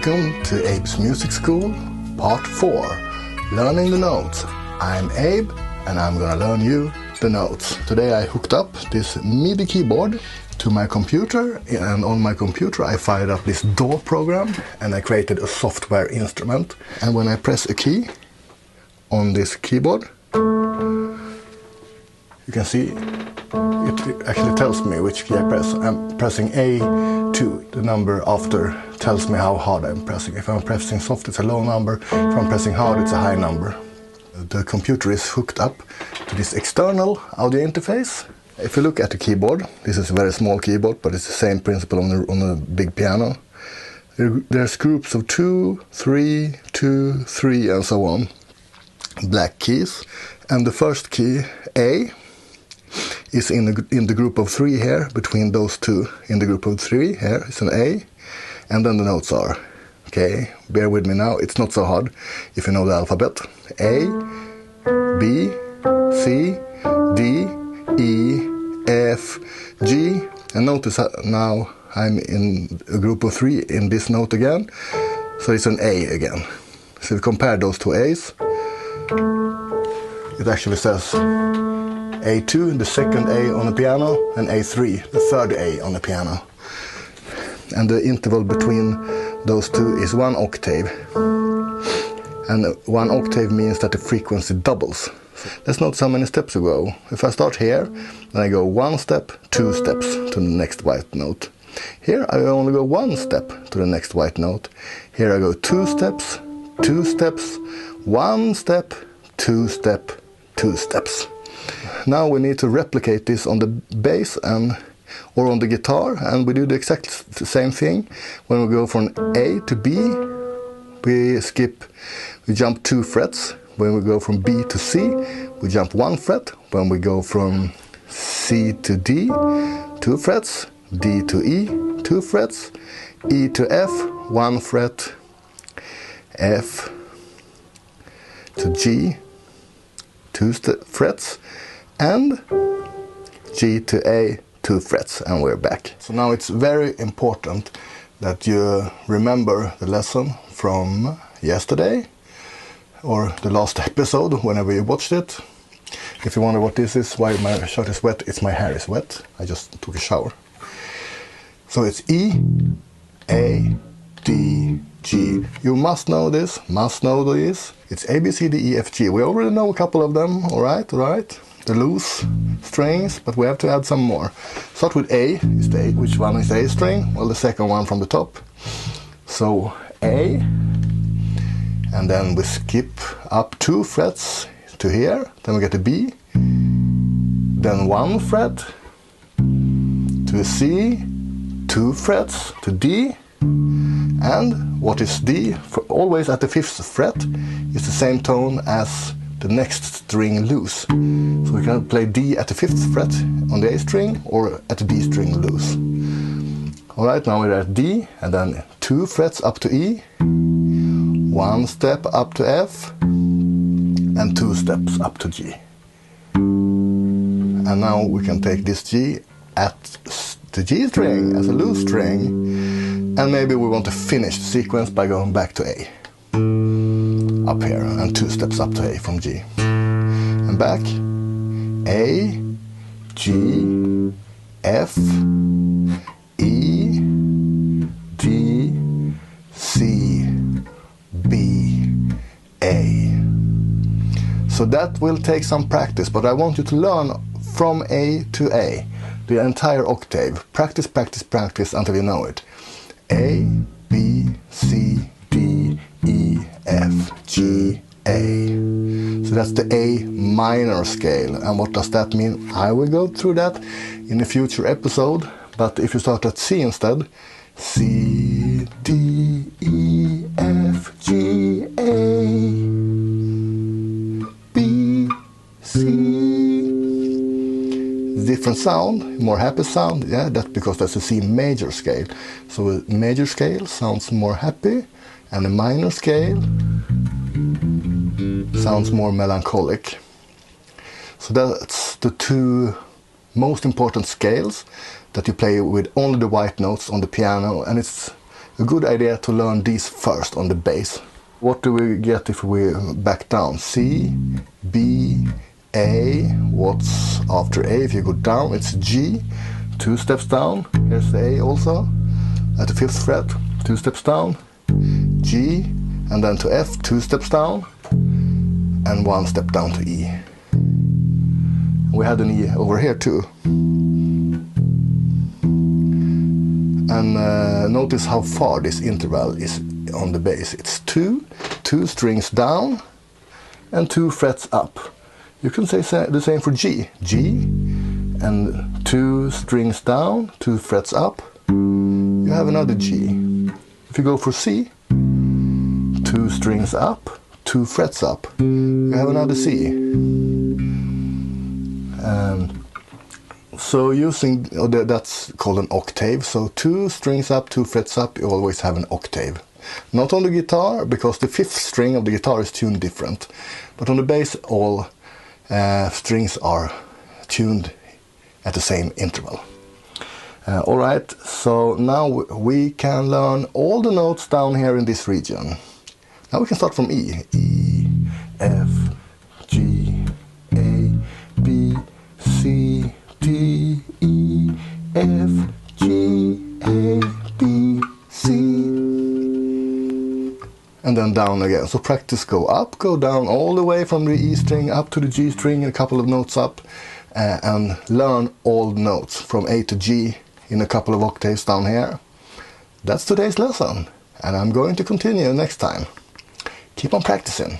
Welcome to Abe's Music School, Part 4, Learning the Notes. I'm Abe, and I'm gonna learn you the notes. Today I hooked up this MIDI keyboard to my computer, and on my computer I fired up this DAW program, and I created a software instrument. And when I press a key on this keyboard, you can see it actually tells me which key I press. I'm pressing A2. The number after tells me how hard I'm pressing. If I'm pressing soft, it's a low number. If I'm pressing hard, it's a high number. The computer is hooked up to this external audio interface. If you look at the keyboard, this is a very small keyboard, but it's the same principle on a big piano. There's groups of 2, 3, 2, 3, and so on. Black keys. And the first key, A, is in the group of 3 here, between those two. In the group of 3 here is an A, and then the notes are. Okay, bear with me now, it's not so hard if you know the alphabet. A, B, C, D, E, F, G, and notice now I'm in a group of 3 in this note again, so it's an A again. So if you compare those two A's, it actually says A2, the second A on the piano, and A3, the third A on the piano. And the interval between those two is 1 octave. And 1 octave means that the frequency doubles. Let's notice how many steps you go. If I start here, then I go 1 step, 2 steps to the next white note. Here I only go 1 step to the next white note. Here I go 2 steps, 2 steps, 1 step, 2 step, 2 steps. Now we need to replicate this on the bass or on the guitar, and we do the exact same thing. When we go from A to B, we jump 2 frets. When we go from B to C, we jump 1 fret. When we go from C to D, 2 frets. D to E, 2 frets. E to F, 1 fret. F to G, 2 frets. And G to A, 2 frets, and we're back. So now it's very important that you remember the lesson from yesterday or the last episode, whenever you watched it. If you wonder what this is, why my shirt is wet, it's my hair is wet. I just took a shower. So it's E, A, D, G. You must know this, must know this. It's A, B, C, D, E, F, G. We already know a couple of them, all right? The loose strings, but we have to add some more. Start with A. Which one is the A string? Well, the second one from the top. So A, and then we skip up 2 frets to here. Then we get a B. Then 1 fret to a C. 2 frets to D. And what is D? Always at the 5th fret is the same tone as the next string loose. So we can play D at the 5th fret on the A string or at the D string loose. Alright, now we're at D, and then 2 frets up to E, 1 step up to F, and 2 steps up to G. And now we can take this G at the G string as a loose string, and maybe we want to finish the sequence by going back to A. Up here, and 2 steps up to A from G. And back. A, G, F, E, D, C, B, A. So that will take some practice, but I want you to learn from A to A, the entire octave. Practice, practice, practice until you know it. A, B, C, D, E, F, G, A. So that's the A minor scale. And what does that mean? I will go through that in a future episode. But if you start at C instead, C, D, E, F, G, A, B, C. Different sound, more happy sound. Yeah, that's because that's a C major scale. So a major scale sounds more happy, and a minor scale sounds more melancholic. So that's the 2 most important scales that you play with only the white notes on the piano, and it's a good idea to learn these first on the bass. What do we get if we back down? C, B, A. What's after A? If you go down, it's G. 2 steps down. Here's the A also. At the 5th fret, 2 steps down. G, and then to F, 2 steps down. And 1 step down to E. We had an E over here too. And notice how far this interval is on the bass. It's 2 strings down, and 2 frets up. You can say the same for G. G, and 2 strings down, 2 frets up. You have another G. If you go for C, 2 strings up, 2 frets up. You have another C. So using, that's called an octave. So 2 strings up, 2 frets up, you always have an octave. Not on the guitar, because the 5th string of the guitar is tuned different. But on the bass, all strings are tuned at the same interval. Alright, so now we can learn all the notes down here in this region. Now we can start from E. E, F, G, A, B, C, D, E, F, G, A, B, C. And then down again. So practice go up, go down, all the way from the E string up to the G string, a couple of notes up, and learn all the notes from A to G in a couple of octaves down here. That's today's lesson, and I'm going to continue next time. Keep on practicing.